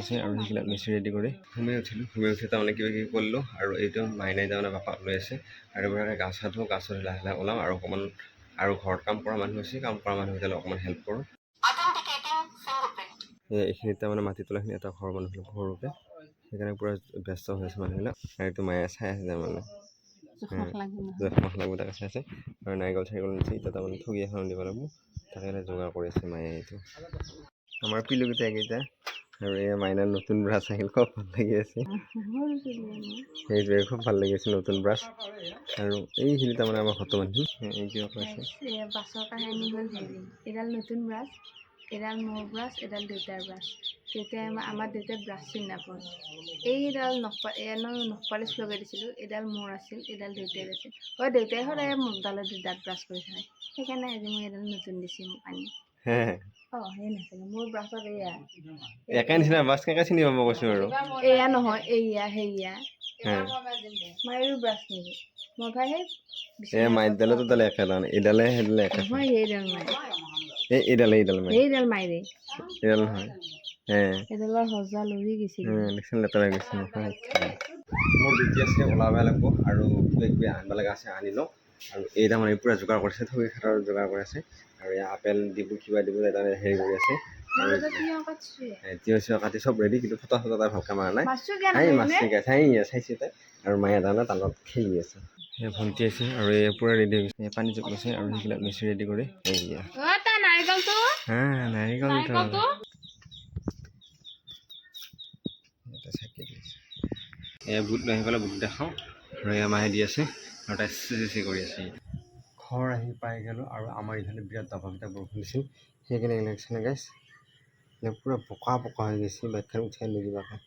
গৈছে আৰু সেইবিলাক বেছি ৰেডি কৰি ঘুমি উঠি তাৰমানে কিবা কিবি কৰিলোঁ আৰু এইটো মাইনাই তাৰমানে পাপাক লৈ আছে আৰু গা চা ধুওঁ গা চা ধুই লাহে লাহে ওলাম আৰু অকণমান আৰু ঘৰত কাম কৰা মানুহ আছে কাম কৰা মানুহকেইটালৈ অকণমান হেল্প কৰোঁ। এইখিনিত তাৰমানে মাটি তোলাখিনি এটা ঘৰৰ মানুহ সৰুকৈ সেইকাৰণে পূৰা ব্যস্ত হৈ আছে মানুহবিলাক আৰু এইটো মায়ে চাই আছে তাৰমানে জোখ লাগিব তাকে চাই আছে আৰু নাৰিকল চাৰিকল নিছে এতিয়া তাৰমানে ঠগি এখন দিব লাগিব তাকে যোগাৰ কৰি আছে মায়ে। এইটো আমাৰ পিলুকেইটা এইকেইটা আৰু এই মাইনাৰ নতুন ব্ৰাছ আহিল খুব ভাল লাগি আছে সেইটোৱে খুব ভাল লাগি আছে নতুন ব্ৰাছ আৰু এইখিনি তাৰমানে আমাৰ ঘৰৰ মানুহ এই কিবা কৈছে বাছৰ কাহিনী হ'ল হেৰি এডাল নতুন ব্ৰাছ এডাল মোৰ ব্ৰাছ এডাল দেউতাৰ ব্ৰাছ দেউতাই আমাৰ দেউতাই ব্ৰাছ চিনি নাপায় এইডাল নখপালিচ লগাই দিছিলোঁ এডাল মোৰ আছিল এডাল দেউতাৰ আছিল দেউতাই সদায় মোৰডালত দাঁত ব্ৰাছ কৰি থাকে সেইকাৰণে আজি মই এডাল নতুন দিছোঁ মোক আনি সেই নাছিলে মোৰ ব্ৰাছত একে নিচিনা ব্ৰাছ কেনেকৈ চিনি পাব কৈছোঁ আৰু এয়া নহয় এয়া সেয়া মায়েৰো ব্ৰাছ নেকি মই ভাই এই মাইডালেতো ডালে একে তাৰমানে এইডালে সেইডালে একে নহয় সেইডাল মায়ে এইডাল সেইডাল মাইৰে এইডাল নহয় এডালৰ সজা লৰি গৈছিল দেখোন লেতেৰা গৈছে মোৰ ডিউটি আছে ওলাব লাগিব আৰু কিবা কিবি আনিব লগা আছে আনি লওঁ আৰু এই তাৰমানে পূৰা যোগাৰ কৰিছে ঠগি খাটাৰ যোগাৰ কৰি আছে আৰু ইয়াৰ আপেল দিব কিবা দিব তাৰমানে হেৰি কৰি আছে তিয়ঁহ চিয়ঁহ কাটি চব ৰেডি কিন্তু ফটা চটা তাই ভালকৈ মাৰা নাই মাছ চাইছে তাই আৰু মায়ে তাৰমানে তালত খেলি আছে সেই ভণ্টি আছে আৰু এই পূৰা ৰেডি হৈছে পানী জোক গৈছে আৰু সেইবিলাক বেছি ৰেডি কৰি নাৰিকলটো বুট লৈ আহি পেলাই বুট দেখাওঁ আৰু এয়া মাহে দি আছে আৰু তাই চেচি কৰি আছে ঘৰ আহি পাই গ'লোঁ আৰু আমাৰ ইফালে বিৰাট ডাবাপিটা বৰষুণ দিছিল সেইকাৰণে লাগিছেনে গাইছ পূৰা বোকা হৈ গৈছে বাইকখন উঠাই লৈ যাবাকে